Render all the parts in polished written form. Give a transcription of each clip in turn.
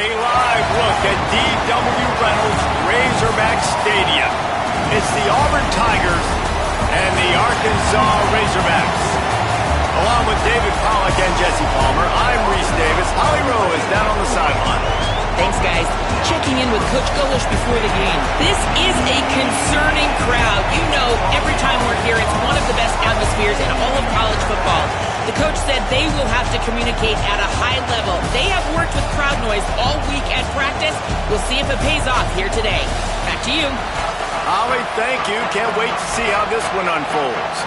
A live look at D.W. Reynolds Razorback Stadium. It's the Auburn Tigers and the Arkansas Razorbacks. Along with David Pollack and Jesse Palmer, I'm Reese Davis. Holly Rowe is down on the sideline. Thanks, guys. Checking in with Coach Golish before the game. This is a concerning crowd. You know, every time we're here, it's one of the best atmospheres in all of college football. The coach said they will have to communicate at a high level. They have worked with crowd noise all week at practice. We'll see if it pays off here today. Back to you. Holly, thank you. Can't wait to see how this one unfolds.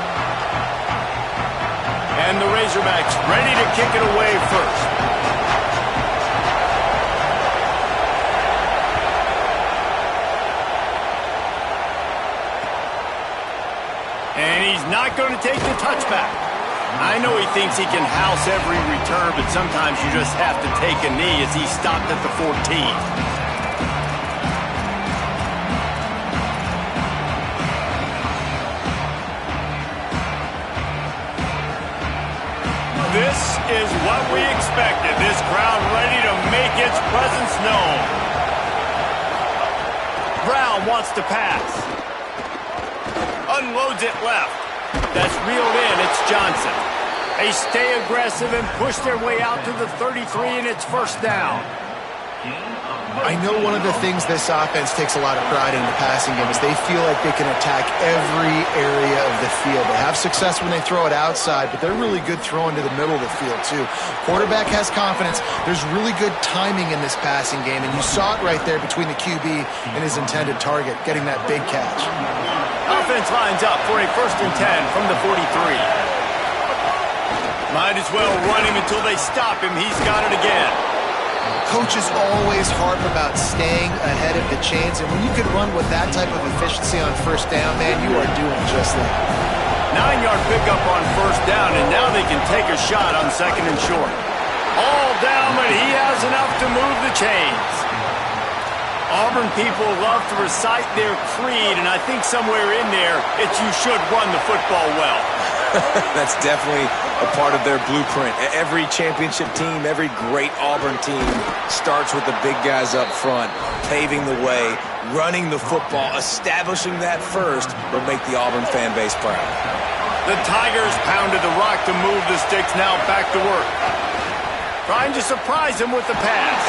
And the Razorbacks ready to kick it away first. And he's not going to take the touchback. I know he thinks he can house every return, but sometimes you just have to take a knee as he stopped at the 14. This is what we expected. This crowd ready to make its presence known. Brown wants to pass. Unloads it left. That's reeled in. It's Johnson. They stay aggressive and push their way out to the 33, and it's first down. I know one of the things this offense takes a lot of pride in the passing game is they feel like they can attack every area of the field. They have success when they throw it outside, but they're really good throwing to the middle of the field, too. Quarterback has confidence. There's really good timing in this passing game, and you saw it right there between the QB and his intended target, getting that big catch. Offense lines up for a 1st and 10 from the 43. Might as well run him until they stop him. He's got it again. Coaches always harp about staying ahead of the chains, and when you can run with that type of efficiency on 1st down, man, you are doing just that. 9-yard pickup on 1st down, and now they can take a shot on 2nd and short. All down, but he has enough to move the chains. Auburn people love to recite their creed, and I think somewhere in there, it's you should run the football well. That's definitely a part of their blueprint. Every championship team, every great Auburn team starts with the big guys up front, paving the way, running the football, establishing that first will make the Auburn fan base proud. The Tigers pounded the rock to move the sticks, now back to work. Trying to surprise him with the pass.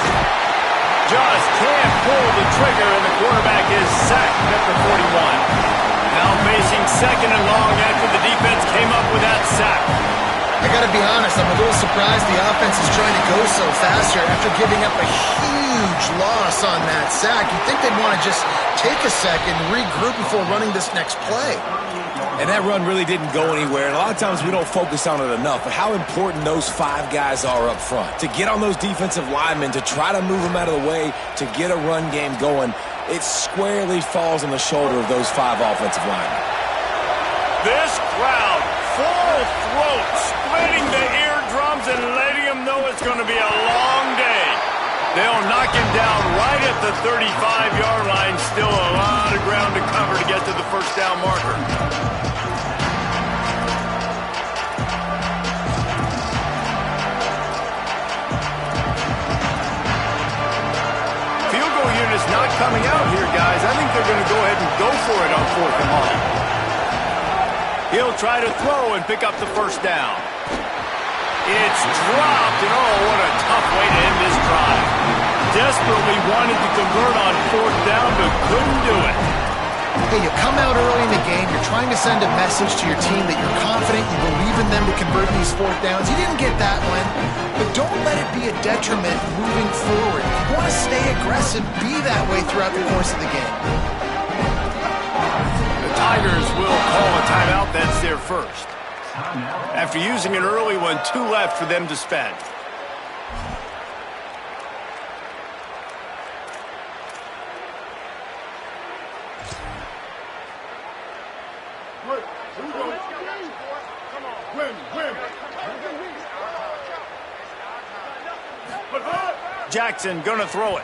Just can't pull the trigger, and the quarterback is sacked at the 41. Now facing 2nd and long after the defense came up with that sack. I got to be honest, I'm a little surprised the offense is trying to go so fast here after giving up a huge loss on that sack. You'd think they'd want to just take a second, regroup before running this next play. And that run really didn't go anywhere, and a lot of times we don't focus on it enough, but how important those 5 guys are up front. To get on those defensive linemen, to try to move them out of the way, to get a run game going, it squarely falls on the shoulder of those 5 offensive linemen. This crowd, full throat, splitting the eardrums and letting them know it's going to be a long day. They'll knock him down right at the 35-yard line. Still a lot of ground to cover to get to the 1st down marker. Field goal unit's not coming out here, guys. I think they're going to go ahead and go for it on 4th and long. He'll try to throw and pick up the 1st down. It's dropped, and oh, what a tough way to end this drive. Desperately wanted to convert on 4th down, but couldn't do it. Hey, you come out early in the game, you're trying to send a message to your team that you're confident, you believe in them to convert these 4th downs. You didn't get that one, but don't let it be a detriment moving forward. If you want to stay aggressive, be that way throughout the course of the game. The Tigers will call a timeout. That's their first. After using an early one, 2 left for them to spend. Jackson gonna throw it.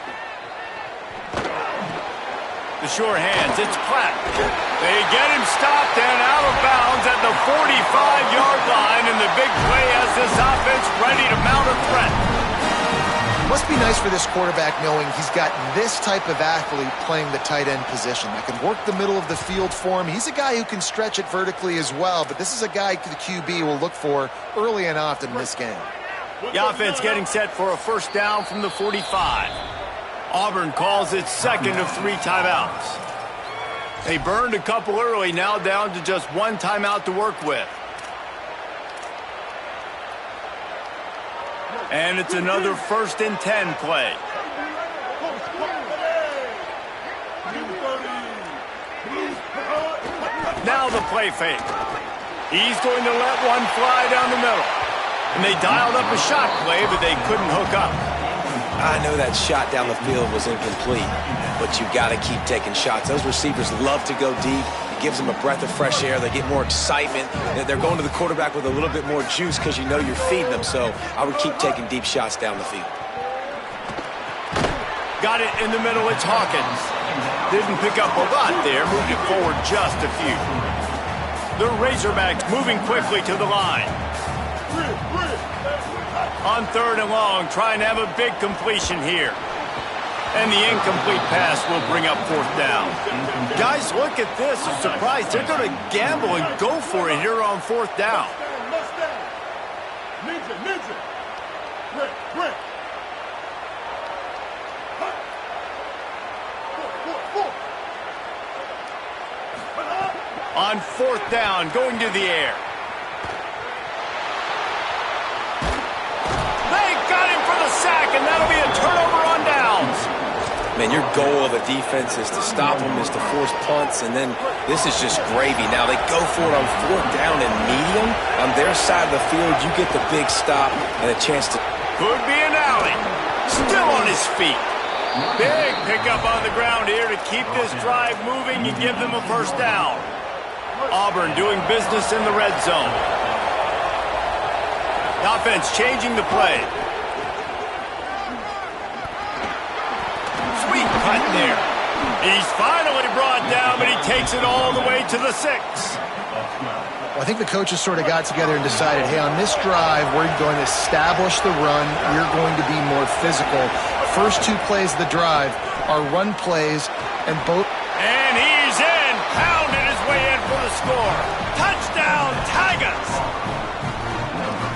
The sure hands, it's Platt. They get him stopped and out of bounds at the 45-yard line, and the big play has this offense ready to mount a threat. Must be nice for this quarterback knowing he's got this type of athlete playing the tight end position that can work the middle of the field for him. He's a guy who can stretch it vertically as well, but this is a guy the QB will look for early and often in this game. The offense getting set for a first down from the 45. Auburn calls its second of 3 timeouts. They burned a couple early, now down to just 1 timeout to work with. And it's another 1st and 10 play. Now the play fake. He's going to let one fly down the middle. And they dialed up a shot play, but they couldn't hook up. I know that shot down the field was incomplete, but you got to keep taking shots. Those receivers love to go deep. It gives them a breath of fresh air. They get more excitement. They're going to the quarterback with a little bit more juice because you know you're feeding them. So I would keep taking deep shots down the field. Got it in the middle. It's Hawkins. Didn't pick up a lot there. Moved it forward just a few. The Razorbacks moving quickly to the line. On 3rd and long, trying to have a big completion here. And the incomplete pass will bring up 4th down. Guys, look at this. I'm surprised. They're going to gamble and go for it here on 4th down. On 4th down, going to the air. Sack, and that'll be a turnover on downs. Man, your goal of a defense is to stop them, is to force punts, and then this is just gravy. Now they go for it on 4th down and medium. On their side of the field, you get the big stop and a chance to... Could be an alley. Still on his feet. Big pickup on the ground here to keep this drive moving and give them a first down. Auburn doing business in the red zone. The offense changing the play. Sweet cut there. He's finally brought down, but he takes it all the way to the 6. Well, I think the coaches sort of got together and decided, hey, on this drive, we're going to establish the run. We're going to be more physical. First 2 plays of the drive are run plays, and both... And he's in, pounded his way in for the score. Touchdown, Tigers!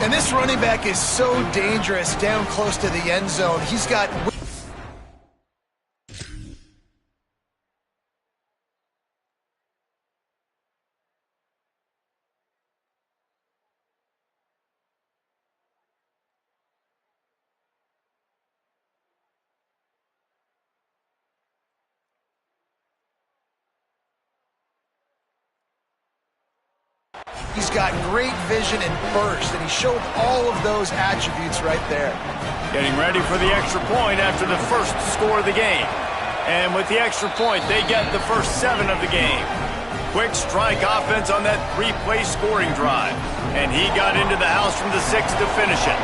And this running back is so dangerous down close to the end zone. He's got... He's got great vision and burst, and he showed all of those attributes right there. Getting ready for the extra point after the first score of the game. And with the extra point, they get the first 7 of the game. Quick strike offense on that 3-play scoring drive. And he got into the house from the 6 to finish it.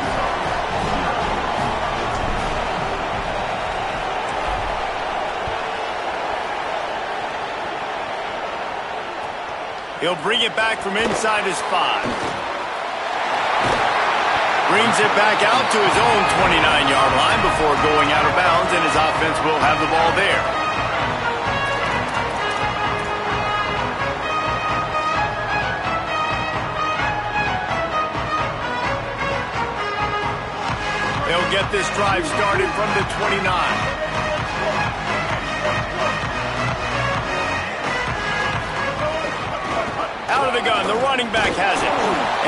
He'll bring it back from inside his 5. Brings it back out to his own 29-yard line before going out of bounds, and his offense will have the ball there. They'll get this drive started from the 29. Out of the gun, the running back has it.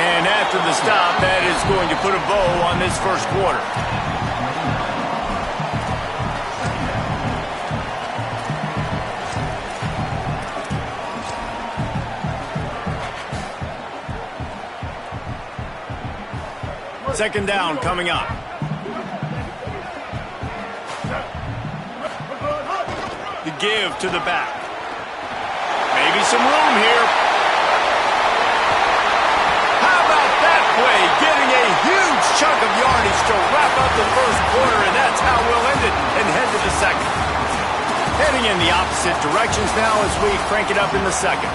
And after the stop, that is going to put a bow on this first quarter. Second down coming up. The give to the back. Maybe some room here. Play, getting a huge chunk of yardage to wrap up the first quarter, and that's how we'll end it and head to the second. Heading in the opposite directions now as we crank it up in the second.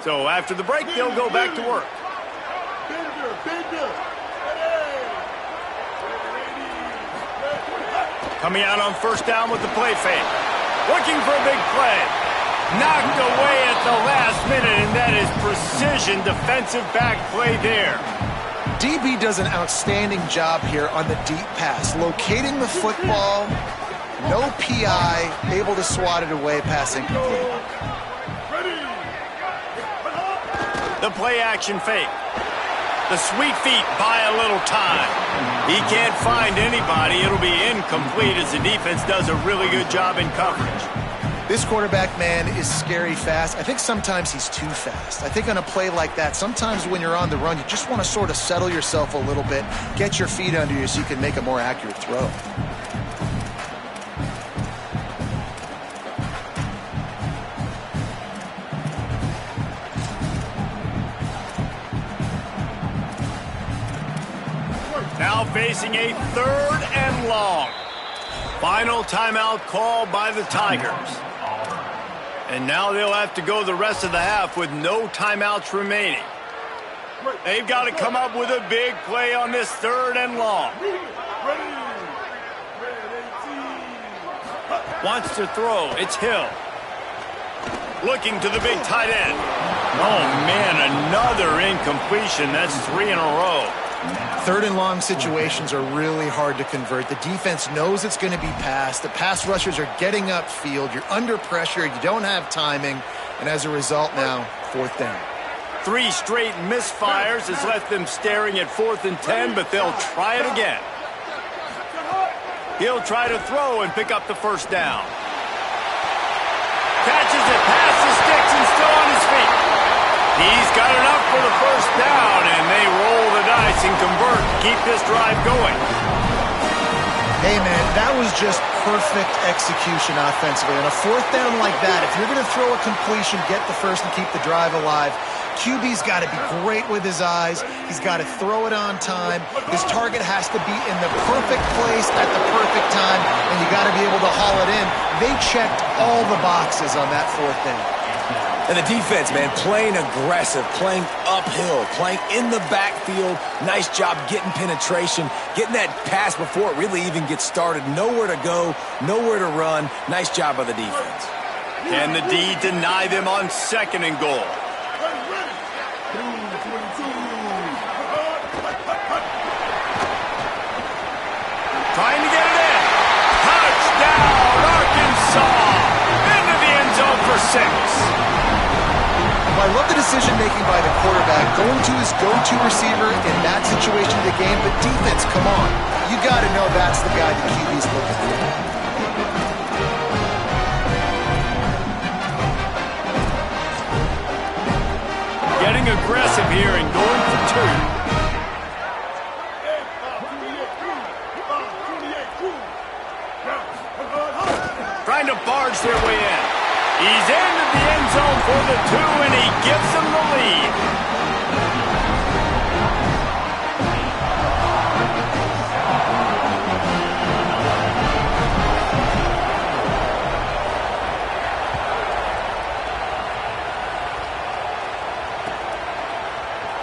So after the break, they'll go back to work. Coming out on first down with the play fake. Looking for a big play. Knocked away at the last minute, and that is precision defensive back play there. DB does an outstanding job here on the deep pass. Locating the football, no PI, able to swat it away, passing complete. The play action fake. The sweet feet buy a little time. He can't find anybody. It'll be incomplete as the defense does a really good job in coverage. This quarterback, man, is scary fast. I think sometimes he's too fast. I think on a play like that, sometimes when you're on the run, you just want to sort of settle yourself a little bit, get your feet under you so you can make a more accurate throw. Now facing a 3rd and long. Final timeout call by the Tigers. And now they'll have to go the rest of the half with no timeouts remaining. They've got to come up with a big play on this 3rd and long. Wants to throw. It's Hill. Looking to the big tight end. Oh, man, another incompletion. That's 3 in a row. 3rd and long situations are really hard to convert. The defense knows it's going to be passed. The pass rushers are getting upfield. You're under pressure. You don't have timing. And as a result now, 4th down. 3 straight misfires has left them staring at 4th and 10, but they'll try it again. He'll try to throw and pick up the 1st down. Catches it past the sticks and still on his feet. He's got enough for the 1st down, and they roll the dice and convert to keep this drive going. Hey, man, that was just perfect execution offensively. On a 4th down like that, if you're going to throw a completion, get the 1st and keep the drive alive, QB's got to be great with his eyes. He's got to throw it on time. His target has to be in the perfect place at the perfect time, and you got to be able to haul it in. They checked all the boxes on that 4th down. And the defense, man, playing aggressive, playing uphill, playing in the backfield. Nice job getting penetration, getting that pass before it really even gets started. Nowhere to go, nowhere to run. Nice job by the defense. Can the D deny them on 2nd and goal? Trying to get it in. Touchdown, Arkansas. Into the end zone for 6. I love the decision-making by the quarterback, going to his go-to receiver in that situation of the game, but defense, come on. You got to know that's the guy the QB's looking for. Getting aggressive here and going for 2. Trying to barge their way in. He's into the end zone for the 2, and he gives them the lead.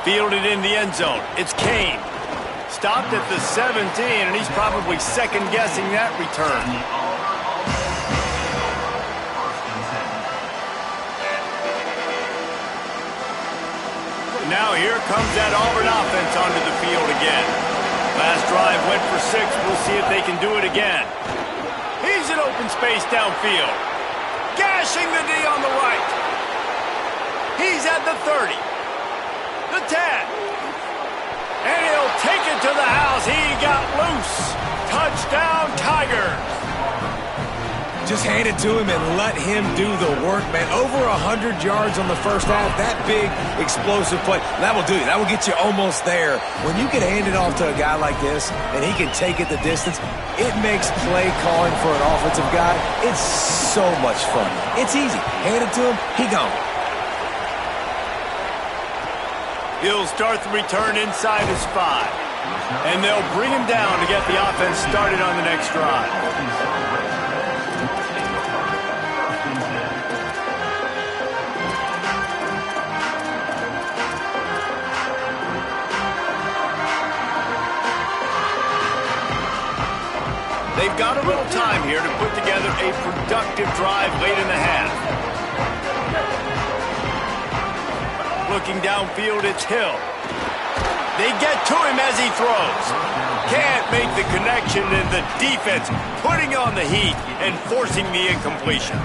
Fielded in the end zone. It's Kane. Stopped at the 17, and he's probably second-guessing that return. Now here comes that Auburn offense onto the field again. Last drive went for 6. We'll see if they can do it again. He's in open space downfield. Gashing the D on the right. He's at the 30. The 10. And he'll take it to the house. He got loose. Touchdown, Tigers. Just hand it to him and let him do the work, man. Over 100 yards on the 1st half. That big, explosive play. That will do you. That will get you almost there. When you can hand it off to a guy like this and he can take it the distance, it makes play calling for an offensive guy. It's so much fun. It's easy. Hand it to him, he gone. He'll start the return inside his 5. And they'll bring him down to get the offense started on the next drive. got a little time here to put together a productive drive late in the half. Looking downfield, it's Hill. They get to him as he throws. Can't make the connection, and the defense putting on the heat and forcing the incompletion.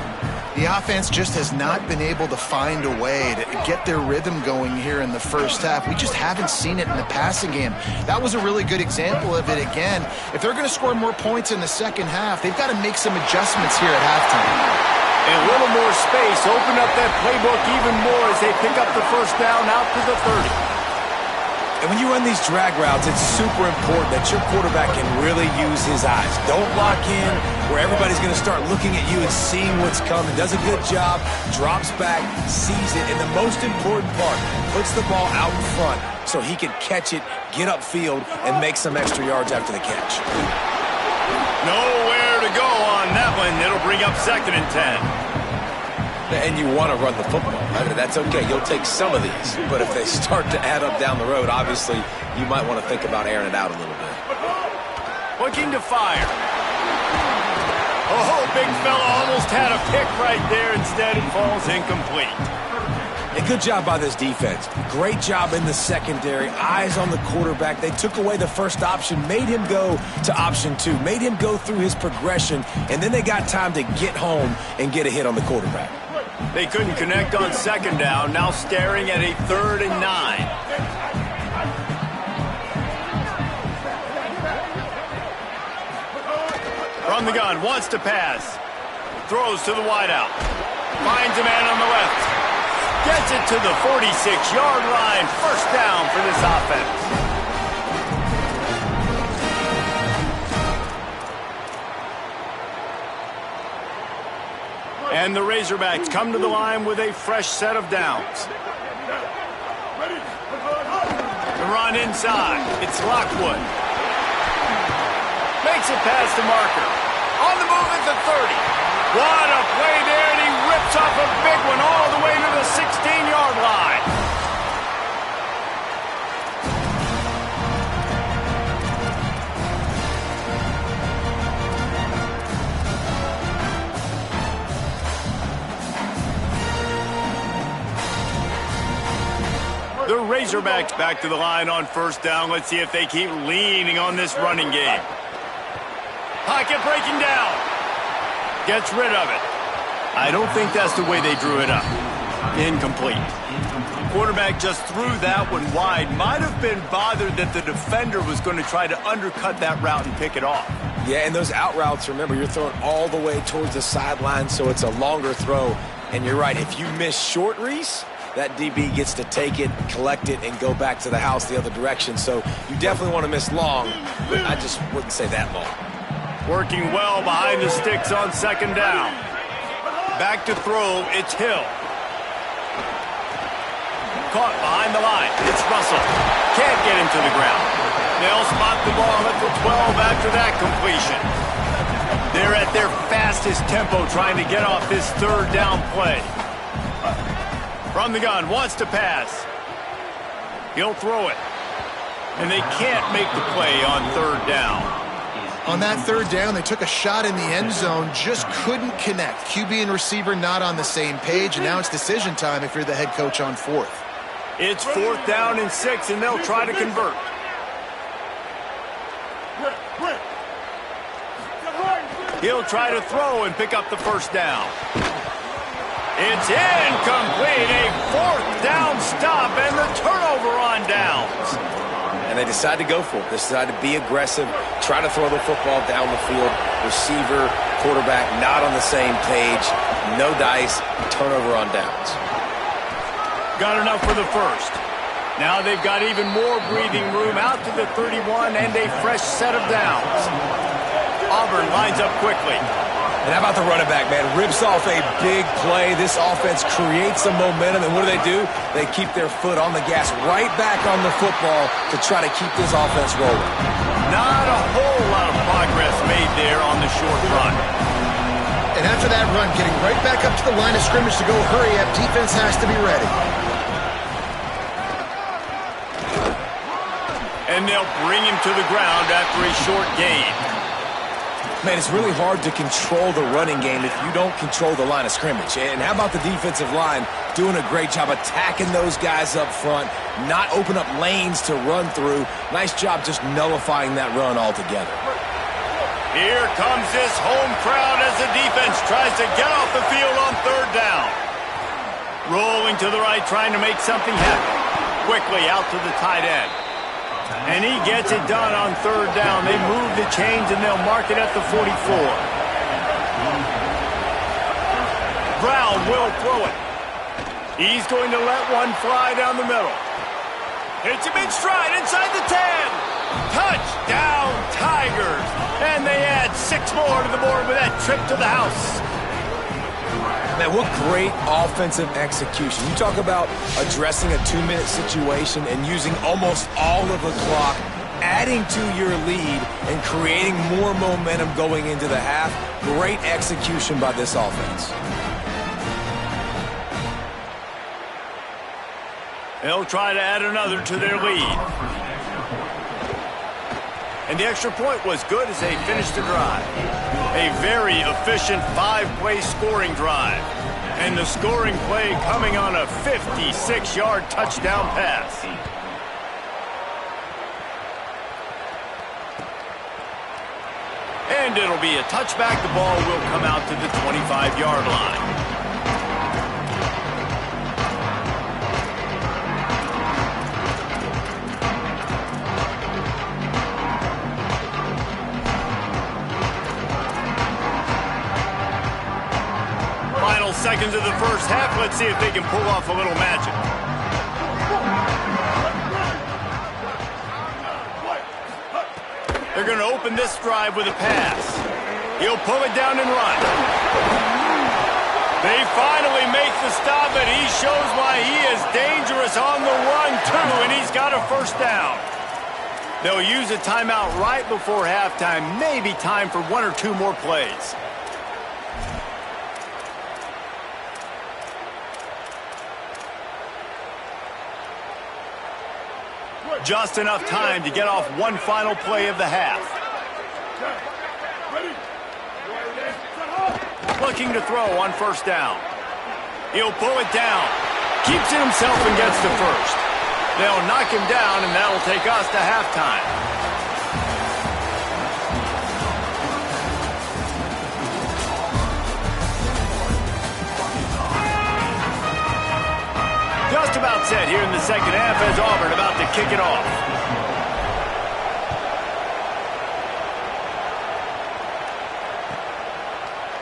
The offense just has not been able to find a way to get their rhythm going here in the first half. We just haven't seen it in the passing game. That was a really good example of it again. If they're going to score more points in the second half, they've got to make some adjustments here at halftime. And a little more space, open up that playbook even more as they pick up the first down out to the 30. And when you run these drag routes, it's super important that your quarterback can really use his eyes. Don't lock in where everybody's going to start looking at you and seeing what's coming. Does a good job, drops back, sees it, and the most important part, puts the ball out in front so he can catch it, get upfield, and make some extra yards after the catch. Nowhere to go on that one. It'll bring up 2nd and 10. And you want to run the football. That's okay. You'll take some of these. But if they start to add up down the road, obviously, you might want to think about airing it out a little bit. Looking to fire. Oh, big fella almost had a pick right there. Instead, it falls incomplete. A good job by this defense. Great job in the secondary. Eyes on the quarterback. They took away the first option, made him go to option 2, made him go through his progression, and then they got time to get home and get a hit on the quarterback. They couldn't connect on 2nd down, now staring at a 3rd and 9. From the gun, wants to pass. Throws to the wideout. Finds a man on the left. Gets it to the 46-yard line. First down for this offense. And the Razorbacks come to the line with a fresh set of downs. The run inside. It's Lockwood. Makes it past the marker. On the move at the 30. What a play there, and he rips off a big one all the way to the 16-yard line. The Razorbacks back to the line on 1st down. Let's see if they keep leaning on this running game. Pocket breaking down. Gets rid of it. I don't think that's the way they drew it up. Incomplete. Quarterback just threw that one wide. Might have been bothered that the defender was going to try to undercut that route and pick it off. Yeah, and those out routes, remember, you're throwing all the way towards the sideline, so it's a longer throw. And you're right, if you miss short, Reese, that DB gets to take it, collect it, and go back to the house the other direction. So you definitely want to miss long, but I just wouldn't say that long. Working well behind the sticks on 2nd down. Back to throw, it's Hill. Caught behind the line, it's Russell. Can't get him to the ground. They'll spot the ball at the 12 after that completion. They're at their fastest tempo trying to get off this 3rd down play. From the gun, wants to pass. He'll throw it. And they can't make the play on 3rd down. On that 3rd down, they took a shot in the end zone, just couldn't connect. QB and receiver not on the same page, and now it's decision time if you're the head coach on 4th. It's 4th down and 6, and they'll try to convert. He'll try to throw and pick up the 1st down. It's incomplete. A 4th down stop and the turnover on downs. And they decide to go for it. They decide to be aggressive, try to throw the football down the field. Receiver, quarterback, not on the same page. No dice, turnover on downs. Got enough for the 1st. Now they've got even more breathing room out to the 31 and a fresh set of downs. Auburn lines up quickly. And how about the running back, man? Rips off a big play. This offense creates some momentum, and what do? They keep their foot on the gas right back on the football to try to keep this offense rolling. Not a whole lot of progress made there on the short run. And after that run, getting right back up to the line of scrimmage to go hurry up, defense has to be ready. And they'll bring him to the ground after a short gain. Man, it's really hard to control the running game if you don't control the line of scrimmage. And how about the defensive line doing a great job attacking those guys up front, not open up lanes to run through. Nice job just nullifying that run altogether. Here comes this home crowd as the defense tries to get off the field on third down. Rolling to the right, trying to make something happen. Quickly out to the tight end. And he gets it done on third down. They move the chains and they'll mark it at the 44. Brown will throw it. He's going to let one fly down the middle. Hits him in stride inside the 10. Touchdown, Tigers. And they add 6 more to the board with that trip to the house. Man, what great offensive execution. You talk about addressing a 2-minute situation and using almost all of the clock, adding to your lead and creating more momentum going into the half. Great execution by this offense. They'll try to add another to their lead. And the extra point was good as they finished the drive. A very efficient 5-play scoring drive. And the scoring play coming on a 56-yard touchdown pass. And it'll be a touchback. The ball will come out to the 25-yard line. Seconds of the first half. Let's see if they can pull off a little magic. They're going to open this drive with a pass. He'll pull it down and run. They finally make the stop, and he shows why he is dangerous on the run, too, and he's got a first down. They'll use a timeout right before halftime. Maybe time for 1 or 2 more plays. Just enough time to get off one final play of the half. Looking to throw on first down. He'll pull it down. Keeps it himself and gets to first. They'll knock him down, and that'll take us to halftime. Just about set here in the second half as Auburn about to kick it off.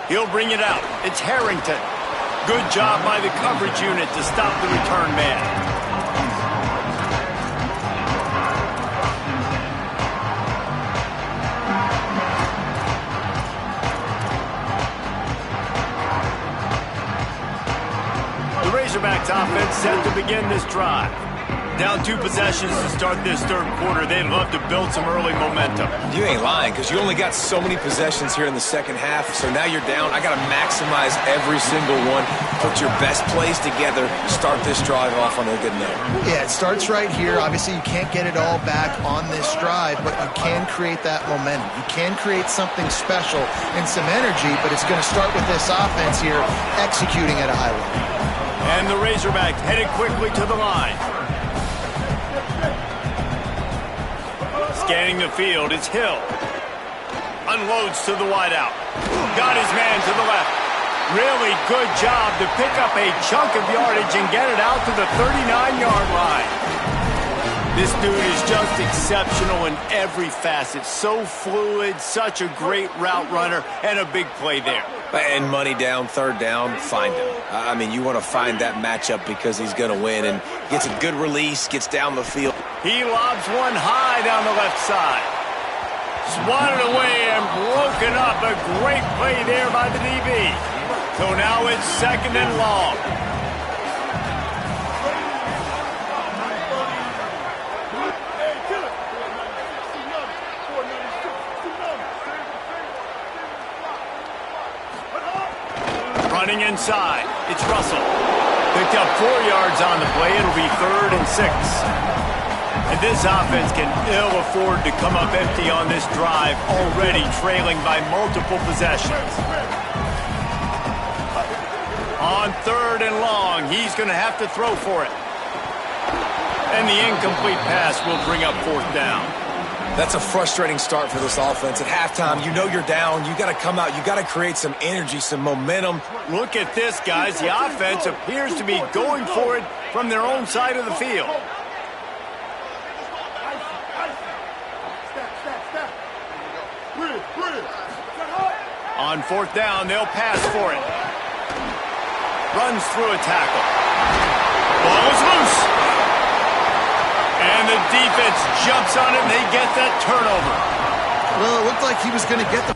He'll bring it out. It's Harrington. Good job by the coverage unit to stop the return man. Razorbacks offense set to begin this drive. Down 2 possessions to start this third quarter. They'd love to build some early momentum. You ain't lying, because you only got so many possessions here in the second half, so now you're down. I got to maximize every single one. Put your best plays together. Start this drive off on a good note. Yeah, it starts right here. Obviously, you can't get it all back on this drive, but you can create that momentum. You can create something special and some energy, but it's going to start with this offense here executing at a high level. And the Razorbacks headed quickly to the line. Scanning the field, it's Hill. Unloads to the wideout. Got his man to the left. Really good job to pick up a chunk of yardage and get it out to the 39-yard line. This dude is just exceptional in every facet. So fluid, such a great route runner, and a big play there. And money down, third down, find him. I mean, you want to find that matchup because he's going to win, and gets a good release, gets down the field. He lobs one high down the left side. Swatted away and broken up. A great play there by the DB. So now it's second and long. Running inside. It's Russell. Picked up 4 yards on the play. It'll be 3rd and 6. And This offense can ill afford to come up empty on this drive, already trailing by multiple possessions. On 3rd and long, he's going to have to throw for it. And the incomplete pass will bring up 4th down. That's a frustrating start for this offense. At halftime, you know you're down. You got to come out. You got to create some energy, some momentum. Look at this, guys. The offense appears to be going for it from their own side of the field. On 4th down, they'll pass for it. Runs through a tackle. Ball is loose. And the defense jumps on it, and they get that turnover. Well, it looked like he was going to get the...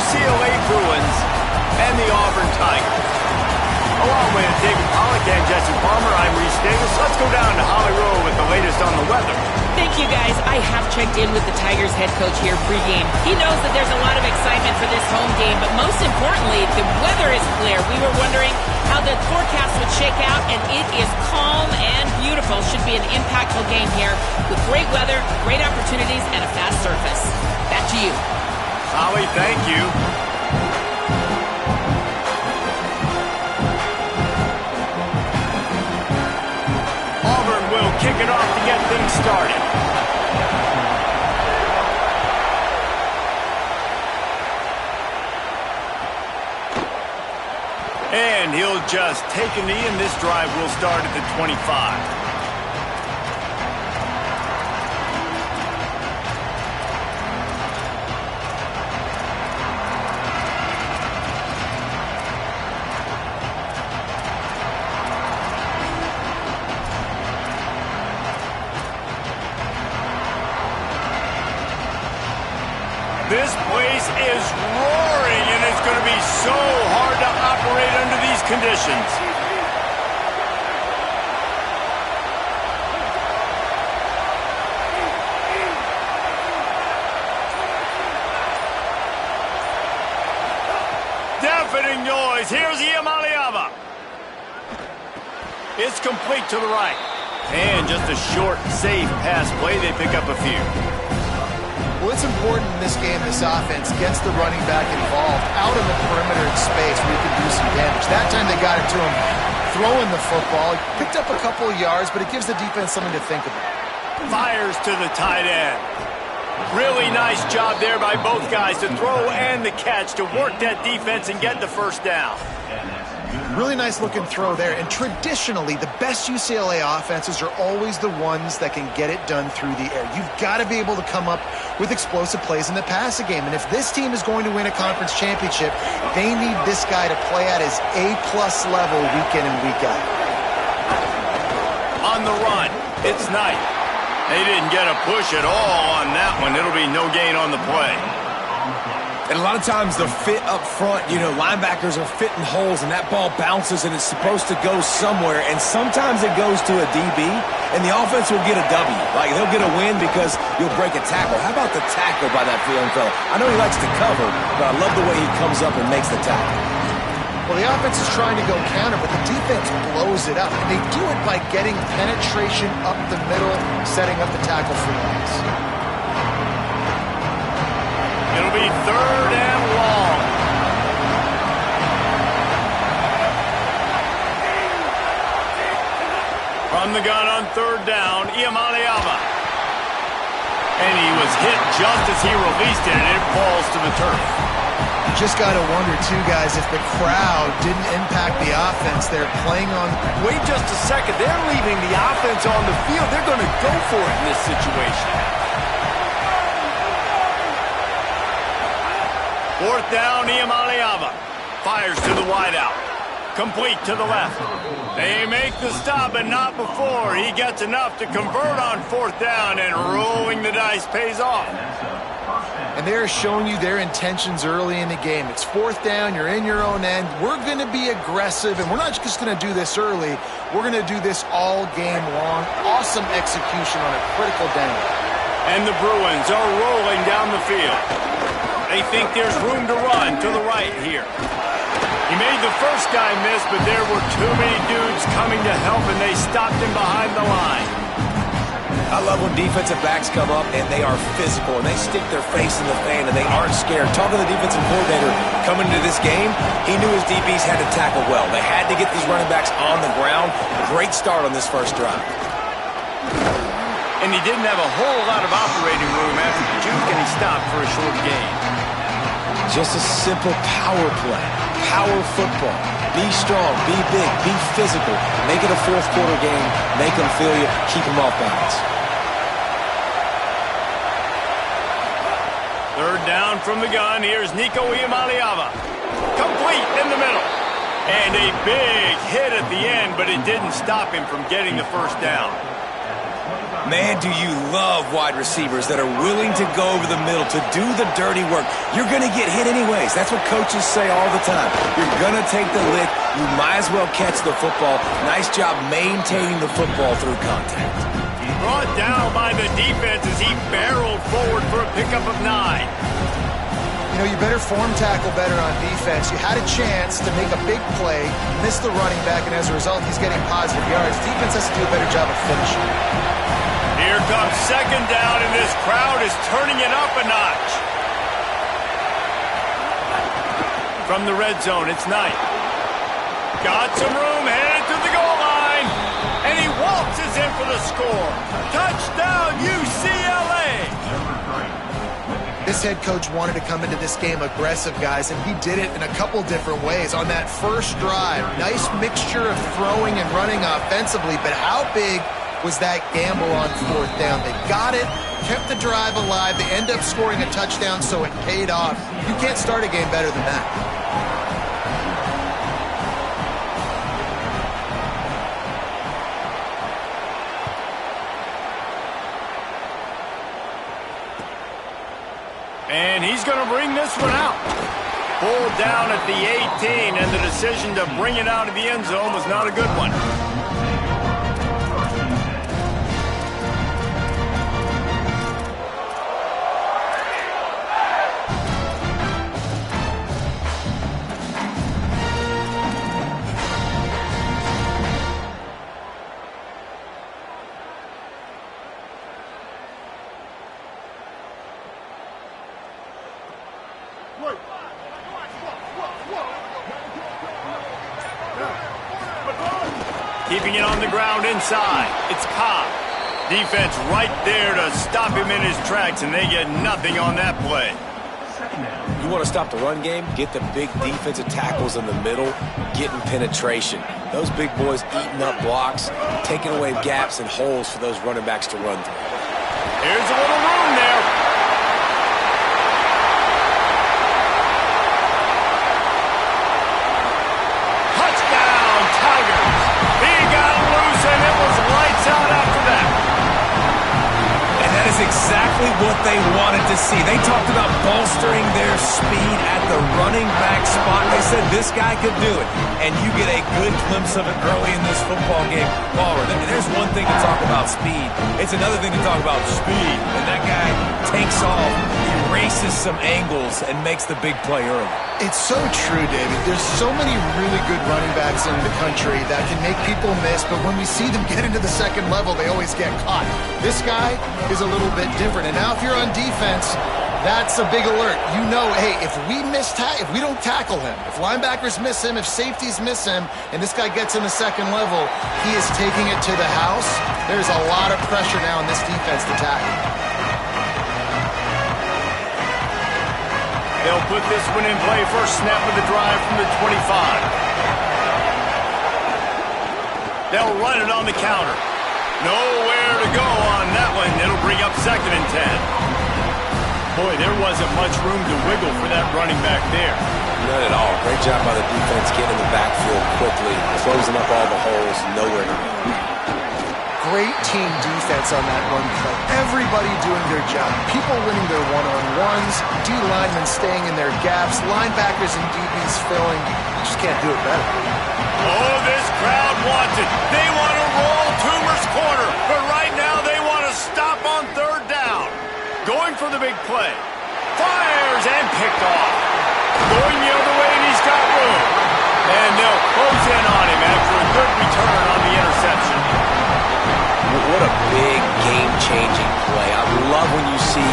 UCLA Bruins and the Auburn Tigers. Along with David Pollack and Jesse Palmer, I'm Reese Davis. Let's go down to Hollywood with the latest on the weather. Thank you, guys. I have checked in with the Tigers head coach here pregame. He knows that there's a lot of excitement for this home game, but most importantly, the weather is clear. We were wondering how the forecast would shake out, and it is calm and beautiful. Should be an impactful game here with great weather, great opportunities, and a fast surface. Back to you. Holly, thank you. Auburn will kick it off to get things started. And he'll just take a knee, and this drive will start at the 25. This place is roaring, and it's going to be so hard to operate under these conditions. Deafening noise. Here's Iamaleava. It's complete to the right. And just a short, safe pass play. They pick up a few. Well, it's important in this game, this offense gets the running back involved out on the perimeter in space where you can do some damage. That time they got it to him throwing the football. He picked up a couple of yards, but it gives the defense something to think about. Fires to the tight end. Really nice job there by both guys to throw and the catch to work that defense and get the first down. Really nice looking throw there. And traditionally, the best UCLA offenses are always the ones that can get it done through the air. You've got to be able to come up with explosive plays in the passing game. And if this team is going to win a conference championship, they need this guy to play at his A-plus level week in and week out. On the run, it's Knight. They didn't get a push at all on that one. It'll be no gain on the play. And a lot of times the fit up front, you know, linebackers are fitting holes and that ball bounces and it's supposed to go somewhere. And sometimes it goes to a DB and the offense will get a W. Like they'll get a win because you'll break a tackle. How about the tackle by that young fella? I know he likes to cover, but I love the way he comes up and makes the tackle. Well, the offense is trying to go counter, but the defense blows it up. And they do it by getting penetration up the middle, setting up the tackle for loss. It'll be third and long. From the gun on third down, Iamaleava. And he was hit just as he released it, and it falls to the turf. You just got to wonder, too, guys, if the crowd didn't impact the offense. They're playing on... Wait just a second. They're leaving the offense on the field. They're going to go for it in this situation. Fourth down, Iamaleava. Fires to the wideout. Complete to the left. They make the stop, but not before. He gets enough to convert on fourth down, and rolling the dice pays off. And they're showing you their intentions early in the game. It's fourth down. You're in your own end. We're going to be aggressive, and we're not just going to do this early. We're going to do this all game long. Awesome execution on a critical down. And the Bruins are rolling down the field. They think there's room to run to the right here. He made the first guy miss, but there were too many dudes coming to help, and they stopped him behind the line. I love when defensive backs come up and they are physical and they stick their face in the fan and they aren't scared. Talking to the defensive coordinator coming into this game, he knew his DBs had to tackle well. They had to get these running backs on the ground. Great start on this first drive. And he didn't have a whole lot of operating room after the juke, and he stopped for a short gain. Just a simple power play. Power football. Be strong, be big, be physical. Make it a fourth quarter game. Make them feel you. Keep them off balance. Third down from the gun. Here's Nico Iamaleava. Complete in the middle. And a big hit at the end, but it didn't stop him from getting the first down. Man, do you love wide receivers that are willing to go over the middle, to do the dirty work. You're going to get hit anyways. That's what coaches say all the time. You're going to take the lick. You might as well catch the football. Nice job maintaining the football through contact. Brought down by the defense as he barreled forward for a pickup of 9. You know, you better form tackle better on defense. You had a chance to make a big play, missed the running back, and as a result, he's getting positive yards. Defense has to do a better job of finishing. Here comes second down, and this crowd is turning it up a notch. From the red zone, it's Knight. Got some room, headed to the goal line, and he waltzes in for the score. Touchdown, UCLA! This head coach wanted to come into this game aggressive, guys, and he did it in a couple different ways. On that first drive, nice mixture of throwing and running offensively, but how big was that gamble on fourth down? They got it, kept the drive alive, they end up scoring a touchdown, so it paid off. You can't start a game better than that. And he's going to bring this one out. Pulled down at the 18, and the decision to bring it out of the end zone was not a good one. Keeping it on the ground inside. It's Cobb. Defense right there to stop him in his tracks, and they get nothing on that play. You want to stop the run game? Get the big defensive tackles in the middle, getting penetration. Those big boys eating up blocks, taking away gaps and holes for those running backs to run through. Here's a little room there. Touchdown, Tigers. He got loose, and it was lights out after that. And that is exactly what they wanted to see. They talked about bolstering their speed at the running back spot. They said this guy could do it. And you get a good glimpse of it early in this football game. Baller, there's one thing to talk about speed. It's another thing to talk about speed. And that guy takes off, erases some angles, and makes the big play early. It's so true, David. There's so many really good running backs in the country that can make people miss, but when we see them get into the second level, they always get caught. This guy is a little bit different. And now if you're on defense, that's a big alert. You know, hey, if we don't tackle him, if linebackers miss him, if safeties miss him, and this guy gets in the second level, he is taking it to the house. There's a lot of pressure now on this defense to tackle. They'll put this one in play. First snap of the drive from the 25. They'll run it on the counter. Nowhere to go on that one. It'll bring up 2nd and 10. Boy, there wasn't much room to wiggle for that running back there. None at all. Great job by the defense getting in the backfield quickly, closing up all the holes, nowhere to go. Great team defense on that run play. Everybody doing their job. People winning their one-on-ones, D linemen staying in their gaps, linebackers and DBs filling. You just can't do it better. Oh, this crowd wants it. They want to roll Toomer's corner, but right now they want to stop on 3rd down. Going for the big play. Fires and picked off. Going the other way, and he's got room. And they'll close in on him after a good return on the interception. What a big game-changing play. I love when you see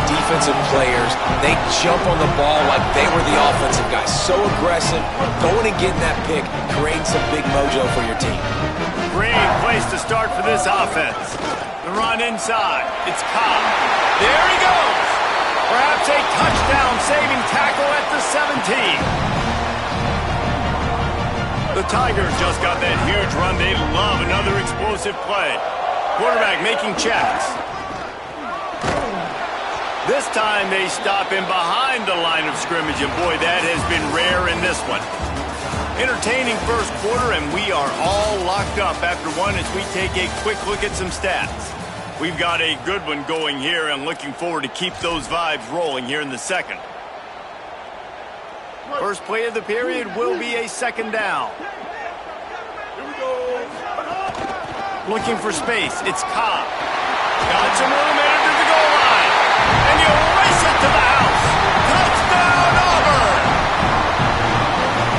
defensive players, they jump on the ball like they were the offensive guys. So aggressive, going and getting that pick, creating some big mojo for your team. Great place to start for this offense. The run inside. It's Cobb. There he goes. Perhaps a touchdown-saving tackle at the 17. The Tigers just got that huge run. They love another explosive play. Quarterback making checks. This time they stop him behind the line of scrimmage, and boy, that has been rare in this one. Entertaining first quarter, and we are all locked up after one as we take a quick look at some stats. We've got a good one going here, and looking forward to keep those vibes rolling here in the second. First play of the period will be a 2nd down. Looking for space. It's Cobb. Got some room, entered to the goal line. And you race it to the house. Touchdown!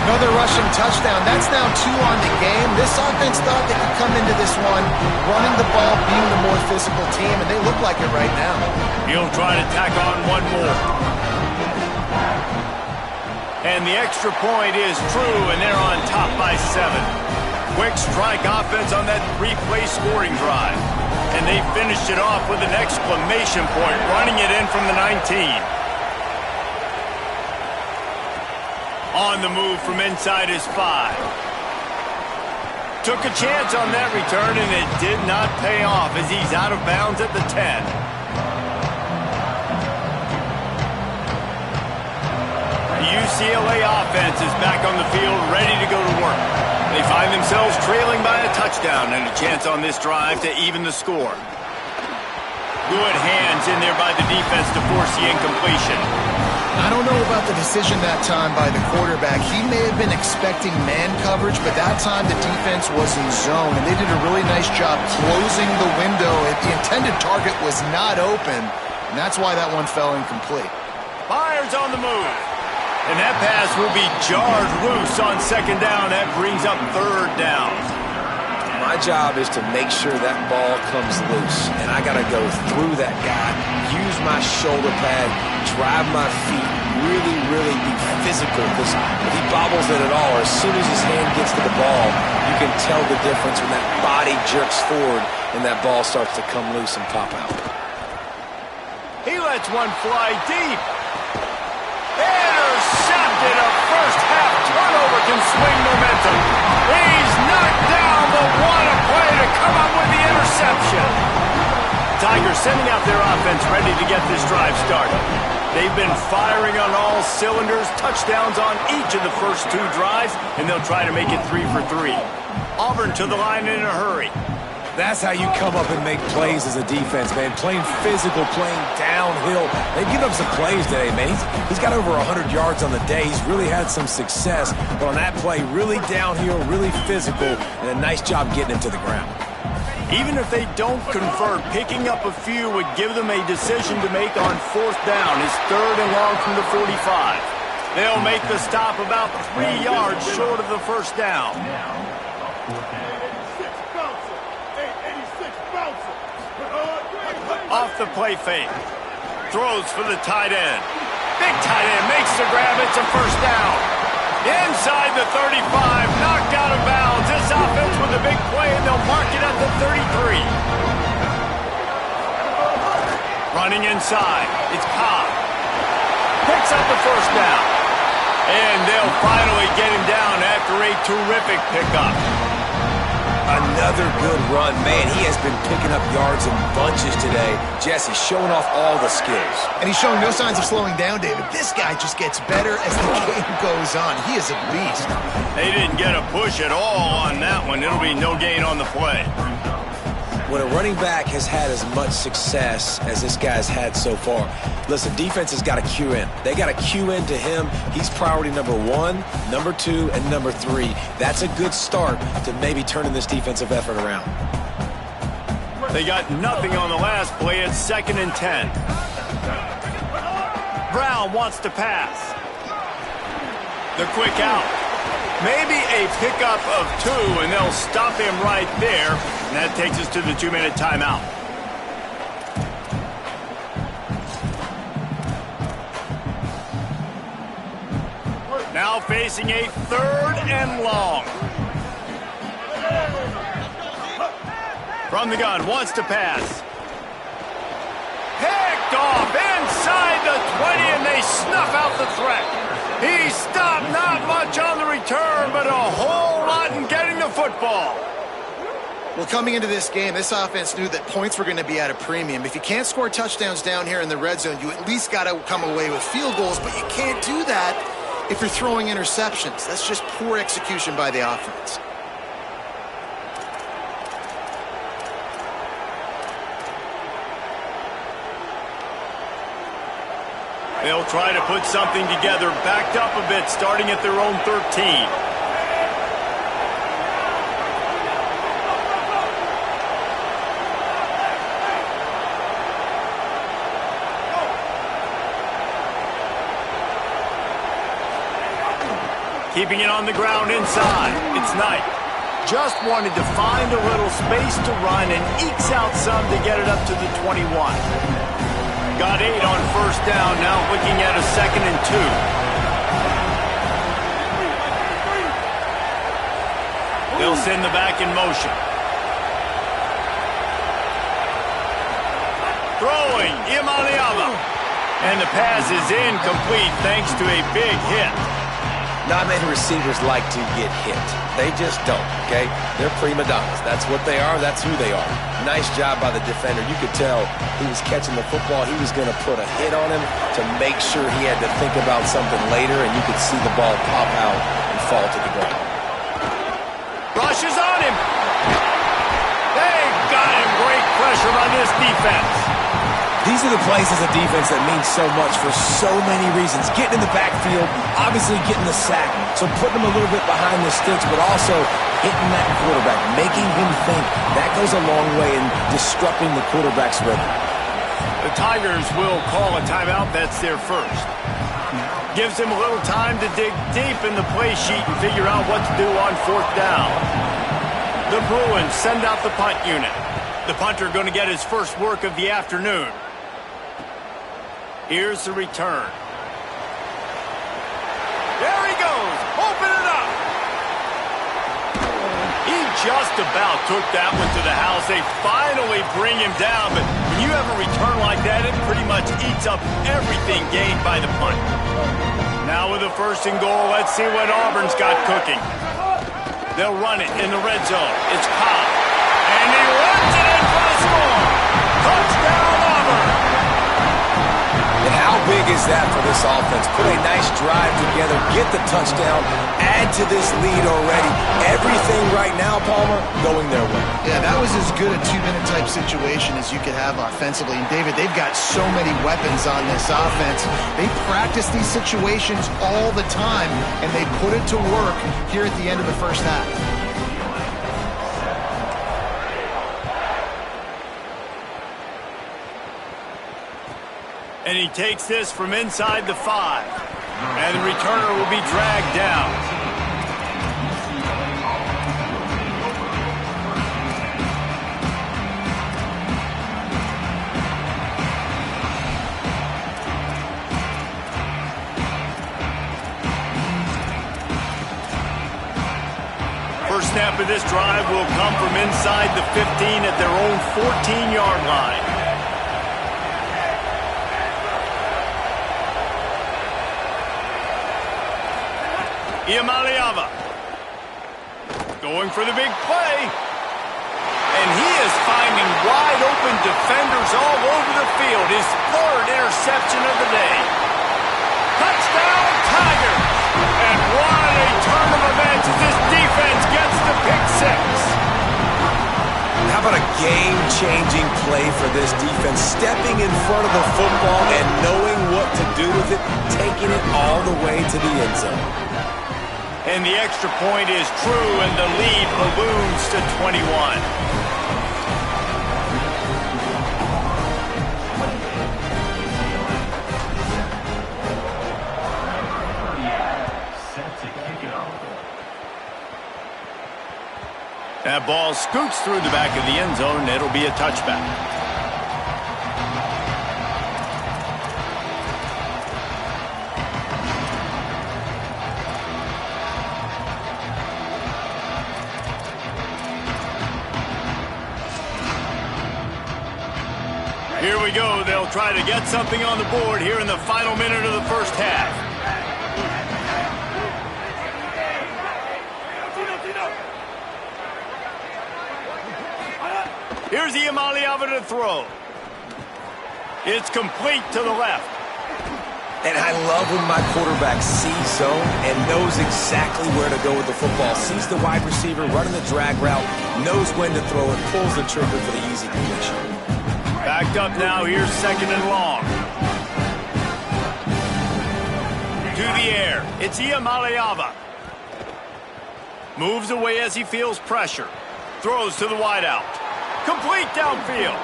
Another rushing touchdown. That's now 2 on the game. This offense thought they could come into this one running the ball, being the more physical team, and they look like it right now. He'll try to tack on one more. And the extra point is true, and they're on top by 7. Quick strike offense on that 3-play scoring drive. And they finished it off with an exclamation point, running it in from the 19. On the move from inside his 5. Took a chance on that return, and it did not pay off as he's out of bounds at the 10. The UCLA offense is back on the field, ready to go to work. They find themselves trailing by a touchdown and a chance on this drive to even the score. Good hands in there by the defense to force the incompletion. I don't know about the decision that time by the quarterback. He may have been expecting man coverage, but that time the defense was in zone, and they did a really nice job closing the window. The intended target was not open, and that's why that one fell incomplete. Fires on the move. And that pass will be jarred loose on 2nd down. That brings up 3rd down. My job is to make sure that ball comes loose, and I got to go through that guy, use my shoulder pad, drive my feet, really be physical, because if he bobbles it at all, or as soon as his hand gets to the ball, you can tell the difference when that body jerks forward and that ball starts to come loose and pop out. He lets one fly deep. Intercepted. A first-half turnover can swing momentum. He's knocked down, but what a play to come up with the interception. Tigers sending out their offense ready to get this drive started. They've been firing on all cylinders, touchdowns on each of the first 2 drives, and they'll try to make it 3 for 3. Auburn to the line in a hurry. That's how you come up and make plays as a defense, man. Playing physical, playing downhill. They've given up some plays today, man. He's got over 100 yards on the day. He's really had some success. But on that play, really downhill, really physical, and a nice job getting him to the ground. Even if they don't convert, picking up a few would give them a decision to make on 4th down. It's 3rd and long from the 45. They'll make the stop about 3 yards short of the 1st down. Off the play fake. Throws for the tight end. Big tight end makes the grab. It's a 1st down. Inside the 35. Knocked out of bounds. This offense with a big play, and they'll mark it at the 33. Running inside. It's Cobb. Picks up the 1st down. And they'll finally get him down after a terrific pickup. Another good run. Man, he has been picking up yards in bunches today. Jesse showing off all the skills. And he's showing no signs of slowing down, David. This guy just gets better as the game goes on. He is a beast. They didn't get a push at all on that one. It'll be no gain on the play. When a running back has had as much success as this guy's had so far, listen, defense has got to cue in. They got to cue in to him. He's priority number 1, number 2, and number 3. That's a good start to maybe turning this defensive effort around. They got nothing on the last play. It's 2nd and 10. Brown wants to pass. The quick out. Maybe a pickup of 2, and they'll stop him right there. And that takes us to the 2-minute timeout. Now facing a 3rd and long. From the gun, wants to pass. Picked off inside the 20, and they snuff out the threat. He stopped, not much on the return, but a whole lot in getting the football. Well, coming into this game, this offense knew that points were going to be at a premium. If you can't score touchdowns down here in the red zone, you at least got to come away with field goals, but you can't do that if you're throwing interceptions. That's just poor execution by the offense. They'll try to put something together, backed up a bit, starting at their own 13. Keeping it on the ground inside. It's Knight. Just wanted to find a little space to run and ekes out some to get it up to the 21. Got 8 on first down, now looking at a 2nd and 2. They'll send the back in motion. Throwing, Imaliava. And the pass is incomplete thanks to a big hit. Not many receivers like to get hit. They just don't, okay? They're prima donnas. That's what they are. That's who they are. Nice job by the defender. You could tell he was catching the football. He was going to put a hit on him to make sure he had to think about something later, and you could see the ball pop out and fall to the ground. Rush is on him. They got him. Great pressure by this defense. These are the plays as a defense that mean so much for so many reasons. Getting in the backfield, obviously getting the sack, so putting him a little bit behind the sticks, but also hitting that quarterback, making him think. That goes a long way in disrupting the quarterback's rhythm. The Tigers will call a timeout. That's their first. Gives him a little time to dig deep in the play sheet and figure out what to do on 4th down. The Bruins send out the punt unit. The punter going to get his first work of the afternoon. Here's the return. There he goes. Open it up. He just about took that one to the house. They finally bring him down, but when you have a return like that, it pretty much eats up everything gained by the punt. Now with a 1st and goal, let's see what Auburn's got cooking. They'll run it in the red zone. It's Cobb. And he runs it in for the score. Touchdown, Auburn. And how big is that for this offense? Put a nice drive together, get the touchdown, add to this lead already. Everything right now, Palmer, going their way. Yeah, that was as good a 2-minute type situation as you could have offensively. And, David, they've got so many weapons on this offense. They practice these situations all the time, and they put it to work here at the end of the first half. And he takes this from inside the 5. And the returner will be dragged down. First snap of this drive will come from inside the 15 at their own 14-yard line. Imaliava going for the big play. And he is finding wide open defenders all over the field. His 3rd interception of the day. Touchdown, Tigers! And what a turn of events as this defense gets the pick 6. How about a game-changing play for this defense? Stepping in front of the football and knowing what to do with it, taking it all the way to the end zone. And the extra point is true, and the lead balloons to 21. That ball scoots through the back of the end zone, and it'll be a touchback. Here we go. They'll try to get something on the board here in the final minute of the first half. Here's Imaliava to throw. It's complete to the left. And I love when my quarterback sees zone and knows exactly where to go with the football. Sees the wide receiver running the drag route, knows when to throw it, pulls the trigger for the easy completion. Backed up now, here's 2nd and long. To the air, it's Imaliava. Moves away as he feels pressure. Throws to the wideout. Complete downfield.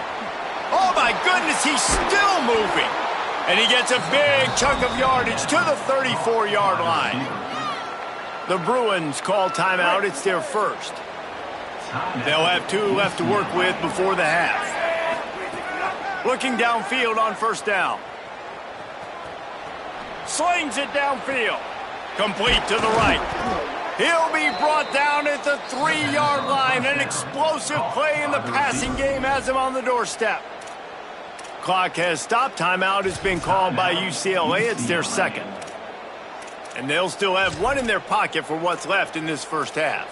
Oh my goodness, he's still moving. And he gets a big chunk of yardage to the 34-yard line. The Bruins call timeout. It's their first. They'll have 2 left to work with before the half. Looking downfield on first down. Slings it downfield. Complete to the right. He'll be brought down at the 3-yard line. An explosive play in the passing game has him on the doorstep. Clock has stopped. Timeout has been called by UCLA. It's their second. And they'll still have 1 in their pocket for what's left in this first half.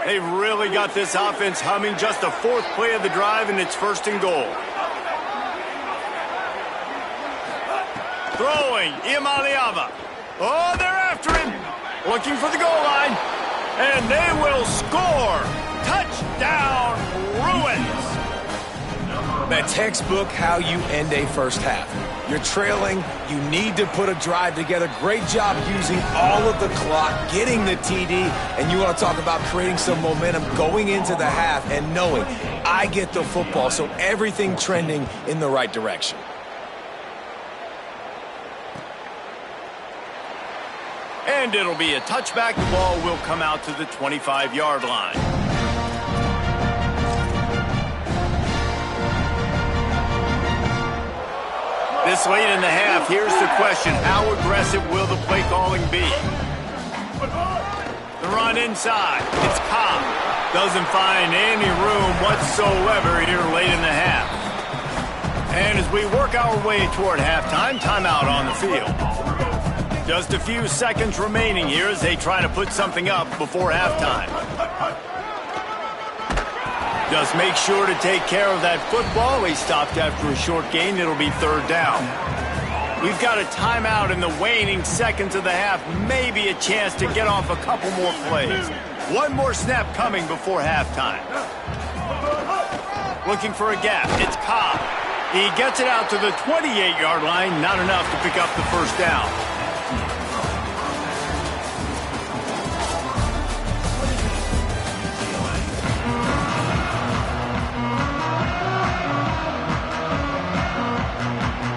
They've really got this offense humming. Just the 4th play of the drive, and it's 1st and goal. Throwing, Imaliava. Oh, they're after him. Looking for the goal line. And they will score. Touchdown, Bruins. That textbook how you end a first half. You're trailing. You need to put a drive together. Great job using all of the clock, getting the TD, and you want to talk about creating some momentum going into the half and knowing I get the football, so everything trending in the right direction. And it'll be a touchback. The ball will come out to the 25-yard line. This late in the half, here's the question. How aggressive will the play calling be? The run inside. It's Cobb. Doesn't find any room whatsoever here late in the half. And as we work our way toward halftime, timeout on the field. Just a few seconds remaining here as they try to put something up before halftime. Just make sure to take care of that football. He stopped after a short gain. It'll be 3rd down. We've got a timeout in the waning seconds of the half. Maybe a chance to get off a couple more plays. 1 more snap coming before halftime. Looking for a gap. It's Cobb. He gets it out to the 28-yard line. Not enough to pick up the 1st down.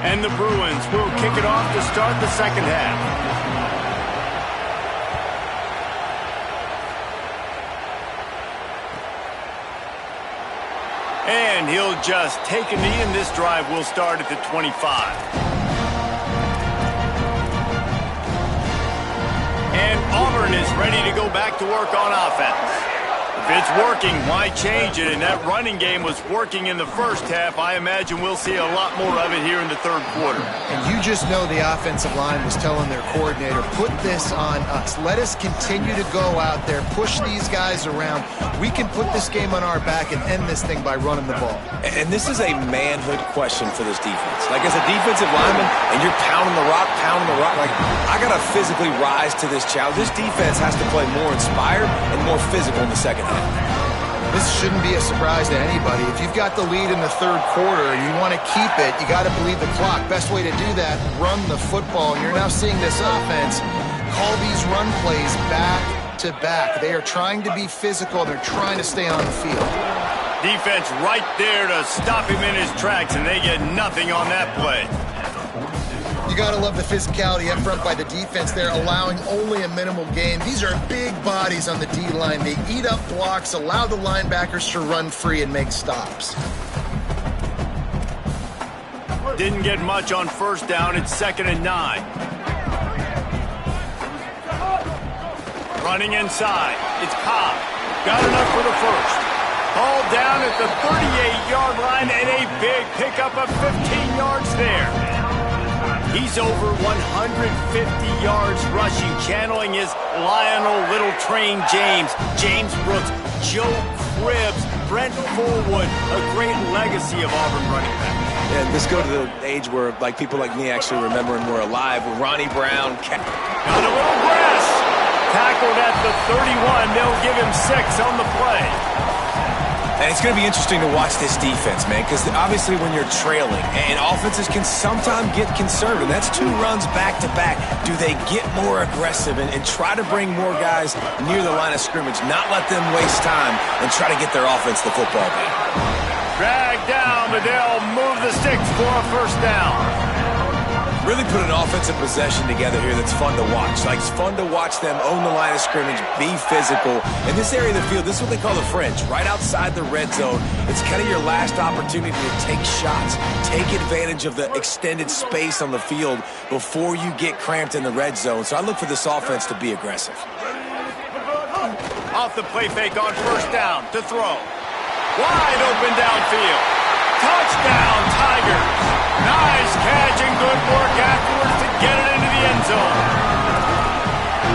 And the Bruins will kick it off to start the second half. And he'll just take a knee, and this drive will start at the 25. And Auburn is ready to go back to work on offense. If it's working, why change it? And that running game was working in the first half. I imagine we'll see a lot more of it here in the 3rd quarter. And you just know the offensive line was telling their coordinator, put this on us. Let us continue to go out there, push these guys around. We can put this game on our back and end this thing by running the ball. And this is a manhood question for this defense. Like, as a defensive lineman, and you're pounding the rock, like, I got to physically rise to this challenge. This defense has to play more inspired and more physical in the second half. This shouldn't be a surprise to anybody. If you've got the lead in the 3rd quarter and you want to keep it, you got to bleed the clock. Best way to do that, run the football. And you're now seeing this offense call these run plays back to back. They are trying to be physical. They're trying to stay on the field. Defense right there to stop him in his tracks, and they get nothing on that play. You got to love the physicality up front by the defense there, allowing only a minimal gain. These are big bodies on the D-line. They eat up blocks, allow the linebackers to run free and make stops. Didn't get much on 1st down. It's 2nd and 9. Running inside. It's Cobb. Got enough for the 1st. Ball down at the 38-yard line, and a big pickup of 15 yards there. He's over 150 yards rushing, channeling his Lionel Little Train James, James Brooks, Joe Cribbs, Brent Fullwood, a great legacy of Auburn running back. And this go to the age where, like, people like me actually remember and were alive with Ronnie Brown. Got a little brass. Tackled at the 31. They'll give him 6 on the play. And it's going to be interesting to watch this defense, man, because obviously when you're trailing, and offenses can sometimes get concerned, and that's 2 runs back-to-back. Do they get more aggressive and try to bring more guys near the line of scrimmage, not let them waste time, and try to get their offense the football game? Dragged down but they'll move the sticks for a first down. Really put an offensive possession together here that's fun to watch. Like, it's fun to watch them own the line of scrimmage, be physical. In this area of the field, this is what they call the fringe, right outside the red zone. It's kind of your last opportunity to take shots, take advantage of the extended space on the field before you get cramped in the red zone. So I look for this offense to be aggressive. Off the play fake on first down to throw. Wide open downfield. Touchdown, Tigers. Nice catch and good work afterwards to get it into the end zone.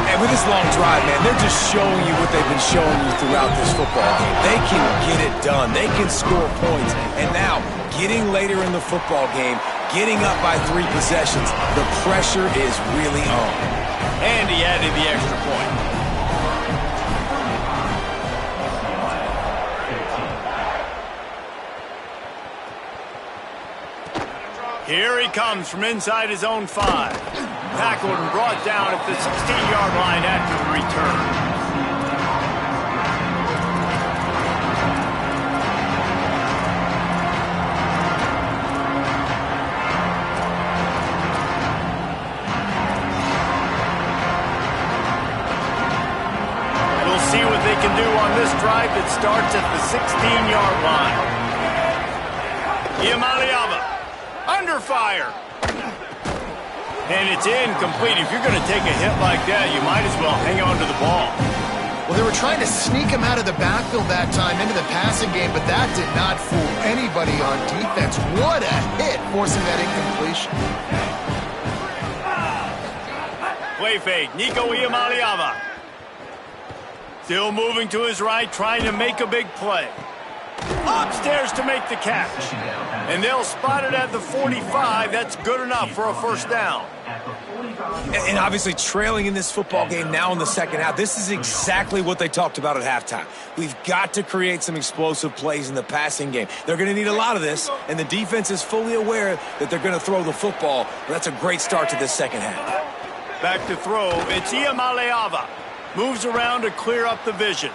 And with this long drive, man, they're just showing you what they've been showing you throughout this football game. They can get it done. They can score points. And now, getting later in the football game, getting up by 3 possessions, the pressure is really on. And he added the extra point. Here he comes from inside his own 5. Tackled and brought down at the 16-yard line after the return. We'll see what they can do on this drive that starts at the 16-yard line. Iamaleava. Under fire. And it's incomplete. If you're going to take a hit like that, you might as well hang on to the ball. Well, they were trying to sneak him out of the backfield that time into the passing game, but that did not fool anybody on defense. What a hit, forcing that incompletion. Play fake, Nico Iamaleava. Still moving to his right, trying to make a big play. Upstairs to make the catch. And they'll spot it at the 45. That's good enough for a first down. And obviously trailing in this football game now in the second half, this is exactly what they talked about at halftime. We've got to create some explosive plays in the passing game. They're going to need a lot of this, and the defense is fully aware that they're going to throw the football. But that's a great start to this second half. Back to throw. It's Iamaleava. Moves around to clear up the vision.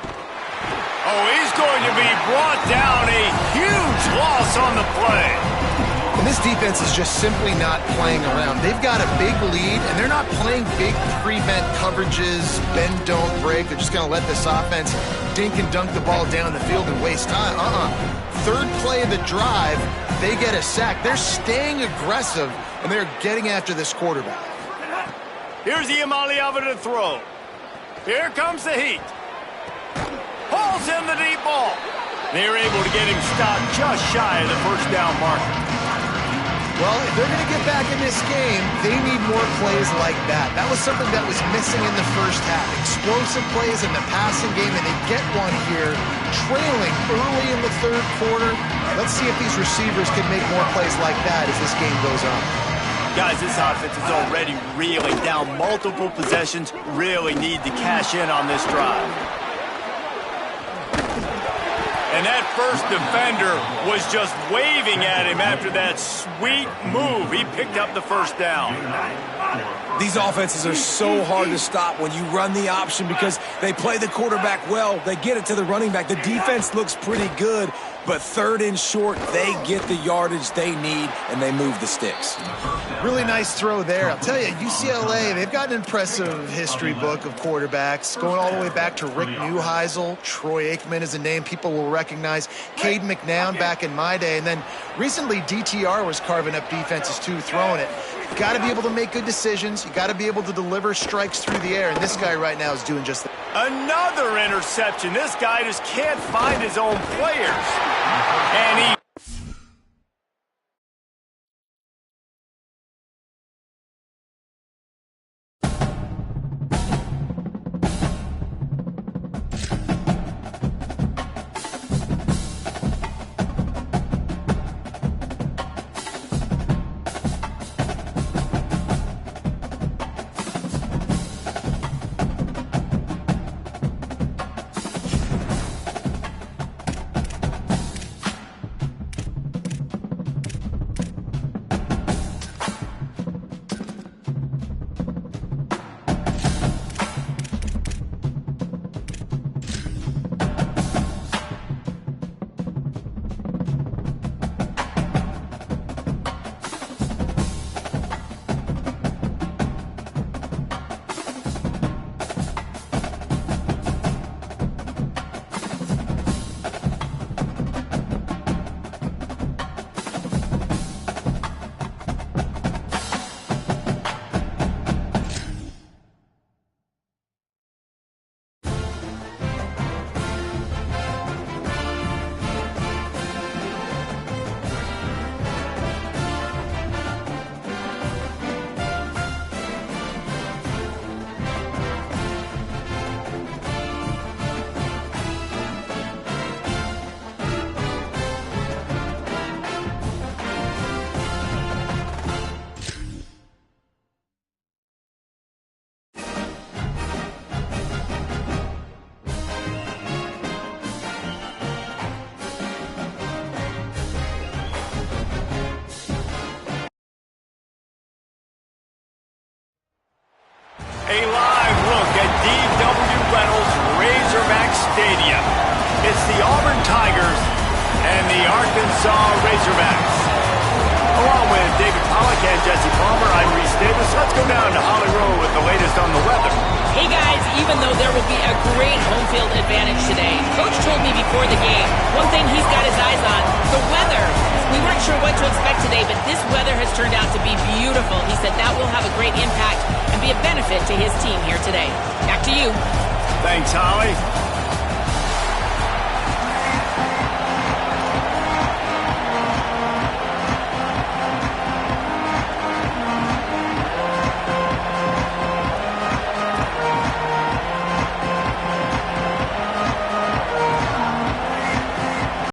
Oh, he's going to be brought down. A huge loss on the play. And this defense is just simply not playing around. They've got a big lead, and they're not playing big prevent coverages, bend, don't break. They're just going to let this offense dink and dunk the ball down the field and waste time. Third play of the drive, they get a sack. They're staying aggressive, and they're getting after this quarterback. Here's Iamaleava to throw. Here comes the heat. Pulls in the deep ball. They're able to get him stopped just shy of the first down marker. Well, if they're going to get back in this game, they need more plays like that. That was something that was missing in the first half. Explosive plays in the passing game, and they get one here, trailing early in the third quarter. Let's see if these receivers can make more plays like that as this game goes on. Guys, this offense is already reeling down multiple possessions. Really need to cash in on this drive. And that first defender was just waving at him after that sweet move. He picked up the first down. These offenses are so hard to stop when you run the option because they play the quarterback well. They get it to the running back. The defense looks pretty good, but third and short, they get the yardage they need, and they move the sticks. Really nice throw there. I'll tell you, UCLA, they've got an impressive history book of quarterbacks, going all the way back to Rick Neuheisel. Troy Aikman is a name people will recognize. Cade McNown back in my day. And then recently, DTR was carving up defenses too, throwing it. You've got to be able to make good decisions. You've got to be able to deliver strikes through the air, and this guy right now is doing just that. Another interception. This guy just can't find his own players. And he... A live look at D.W. Reynolds Razorback Stadium. It's the Auburn Tigers and the Arkansas Razorbacks. Along with David Pollack and Jesse Palmer, I'm Reese Davis. Let's go down to Holly Rowe with the latest on the weather. Hey guys, even though there will be a great home field advantage today, Coach told me before the game, one thing he's got his eyes on, the weather. We weren't sure what to expect today, but this weather has turned out to be beautiful. He said that will have a great impact and be a benefit to his team here today. Back to you. Thanks, Holly.